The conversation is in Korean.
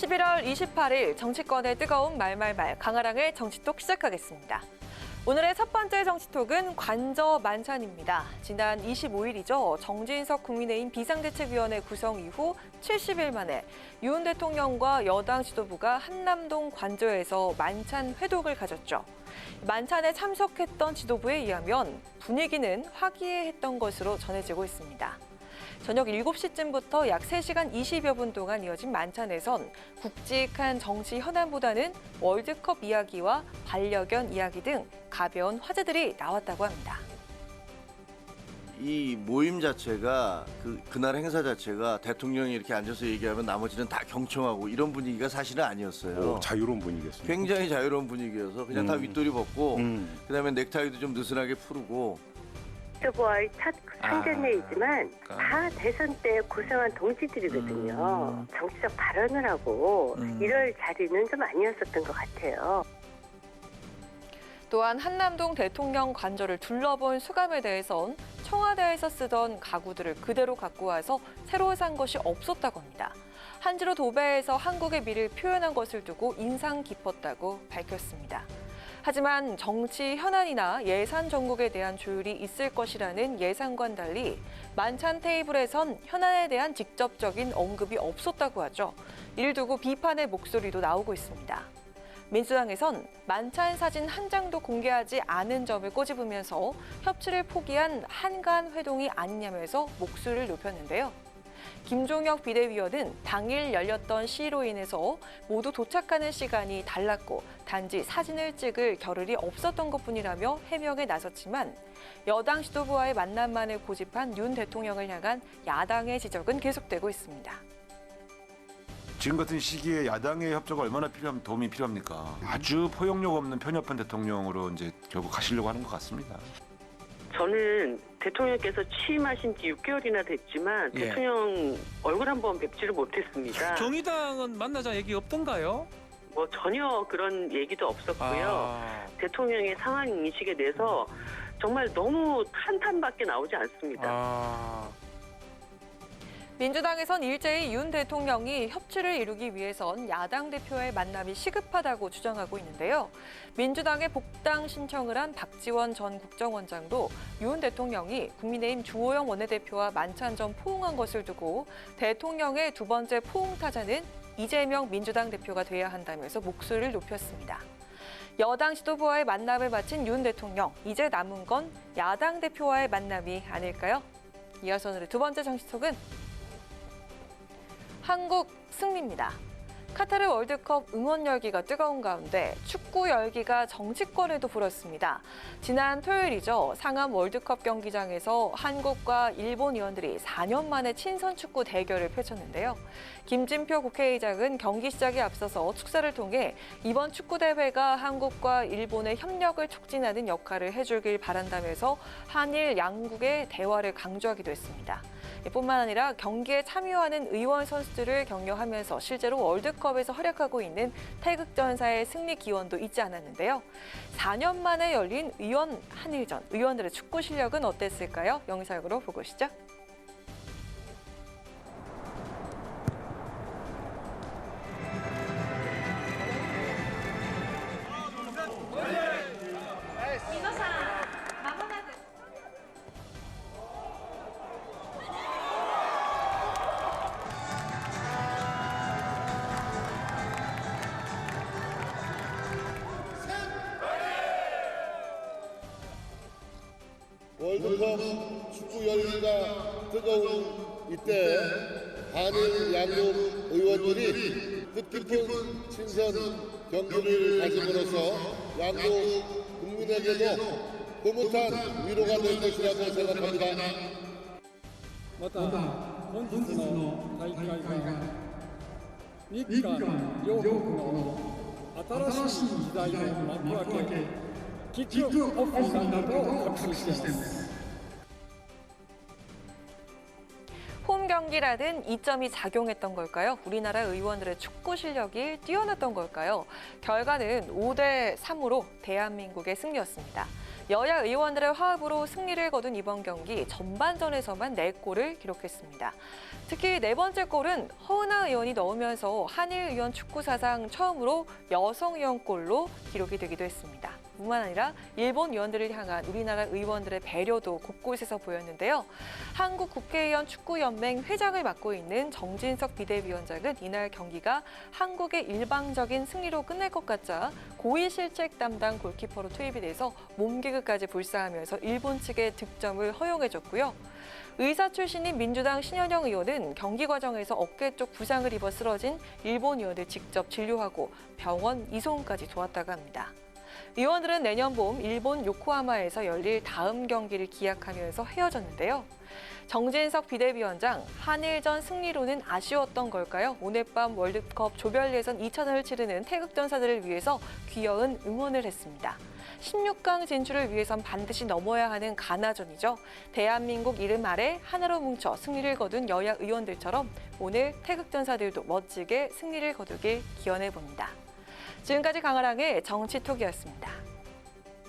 11월 28일 정치권의 뜨거운 말말말 강아랑의 정치톡 시작하겠습니다. 오늘의 첫 번째 정치톡은 관저 만찬입니다. 지난 25일이죠. 정진석 국민의힘 비상대책위원회 구성 이후 70일 만에 윤 대통령과 여당 지도부가 한남동 관저에서 만찬 회동을 가졌죠. 만찬에 참석했던 지도부에 의하면 분위기는 화기애애했던 것으로 전해지고 있습니다. 저녁 7시쯤부터 약 3시간 20여 분 동안 이어진 만찬에선 굵직한 정치 현안보다는 월드컵 이야기와 반려견 이야기 등 가벼운 화제들이 나왔다고 합니다. 이 모임 자체가 그날 행사 자체가 대통령이 이렇게 앉아서 얘기하면 나머지는 다 경청하고 이런 분위기가 사실은 아니었어요. 자유로운 분위기였습니다. 굉장히 자유로운 분위기여서 그냥 다 윗도리 벗고 그다음에 넥타이도 좀 느슨하게 풀고. 후보와의 첫 상견례이지만 다 대선 때 고생한 동지들이거든요. 정치적 발언을 하고 이럴 자리는 좀 아니었었던 것 같아요. 또한 한남동 대통령 관저를 둘러본 소감에 대해선 청와대에서 쓰던 가구들을 그대로 갖고 와서 새로 산 것이 없었다고 합니다. 한지로 도배해서 한국의 미를 표현한 것을 두고 인상 깊었다고 밝혔습니다. 하지만 정치 현안이나 예산 정국에 대한 조율이 있을 것이라는 예상과는 달리 만찬 테이블에선 현안에 대한 직접적인 언급이 없었다고 하죠. 이를 두고 비판의 목소리도 나오고 있습니다. 민주당에선 만찬 사진 한 장도 공개하지 않은 점을 꼬집으면서 협치를 포기한 한간 회동이 아니냐면서 목소리를 높였는데요. 김종혁 비대위원은 당일 열렸던 시위로 인해서 모두 도착하는 시간이 달랐고 단지 사진을 찍을 겨를이 없었던 것뿐이라며 해명에 나섰지만 여당 지도부와의 만남만을 고집한 윤 대통령을 향한 야당의 지적은 계속되고 있습니다. 지금 같은 시기에 야당의 협조가 얼마나 도움이 필요합니까? 아주 포용력 없는 편협한 대통령으로 이제 결국 가시려고 하는 것 같습니다. 저는 대통령께서 취임하신 지 6개월이나 됐지만 대통령 얼굴 한번 뵙지를 못했습니다. 정의당은 만나자 얘기 없던가요? 뭐 전혀 그런 얘기도 없었고요. 대통령의 상황 인식에 대해서 정말 너무 탄탄밖에 나오지 않습니다. 민주당에선 일제히 윤 대통령이 협치를 이루기 위해선 야당 대표의 만남이 시급하다고 주장하고 있는데요. 민주당의 복당 신청을 한 박지원 전 국정원장도 윤 대통령이 국민의힘 주호영 원내대표와 만찬 전 포옹한 것을 두고 대통령의 두 번째 포옹 타자는 이재명 민주당 대표가 돼야 한다면서 목소리를 높였습니다. 여당 지도부와의 만남을 마친 윤 대통령, 이제 남은 건 야당 대표와의 만남이 아닐까요? 이어서 오늘의 두 번째 정치톡은 한국 승리입니다. 카타르 월드컵 응원 열기가 뜨거운 가운데 축구 열기가 정치권에도 불었습니다. 지난 토요일이죠. 상암 월드컵 경기장에서 한국과 일본 의원들이 4년 만에 친선 축구 대결을 펼쳤는데요. 김진표 국회의장은 경기 시작에 앞서서 축사를 통해 이번 축구 대회가 한국과 일본의 협력을 촉진하는 역할을 해주길 바란다면서 한일 양국의 대화를 강조하기도 했습니다. 뿐만 아니라 경기에 참여하는 의원 선수들을 격려하면서 실제로 월드컵에서 활약하고 있는 태극전사의 승리 기원도 잊지 않았는데요. 4년 만에 열린 한일전, 의원들의 축구 실력은 어땠을까요? 영상으로 보고 오시죠. 월드컵 축구 열기가 뜨거운 이때 한일 양국 의원들이 뜻깊은 친선 경기를 가짐으로써 양국 국민에게도 흐뭇한 위로가 될 것이라고 생각합니다. また本日の大会が日韓両国の新しい時代の幕開けキックオフになると確信しています。 홈 경기라는 이점이 작용했던 걸까요? 우리나라 의원들의 축구 실력이 뛰어났던 걸까요? 결과는 5대3으로 대한민국의 승리였습니다. 여야 의원들의 화합으로 승리를 거둔 이번 경기 전반전에서만 4골을 기록했습니다. 특히 4번째 골은 허은하 의원이 넣으면서 한일 의원 축구 사상 처음으로 여성 의원골로 기록이 되기도 했습니다. 뿐만 아니라 일본 의원들을 향한 우리나라 의원들의 배려도 곳곳에서 보였는데요. 한국 국회의원 축구연맹 회장을 맡고 있는 정진석 비대위원장은 이날 경기가 한국의 일방적인 승리로 끝날 것 같자 고위 실책 담당 골키퍼로 투입이 돼서 몸개그까지 불사하면서 일본 측에 득점을 허용해줬고요. 의사 출신인 민주당 신현영 의원은 경기 과정에서 어깨 쪽 부상을 입어 쓰러진 일본 의원을 직접 진료하고 병원 이송까지 도왔다고 합니다. 의원들은 내년 봄 일본 요코하마에서 열릴 다음 경기를 기약하면서 헤어졌는데요. 정진석 비대위원장, 한일전 승리로는 아쉬웠던 걸까요? 오늘 밤 월드컵 조별 예선 2차전을 치르는 태극전사들을 위해서 귀여운 응원을 했습니다. 16강 진출을 위해선 반드시 넘어야 하는 가나전이죠. 대한민국 이름 아래 하나로 뭉쳐 승리를 거둔 여야 의원들처럼 오늘 태극전사들도 멋지게 승리를 거두길 기원해봅니다. 지금까지 강아랑의 정치톡이었습니다.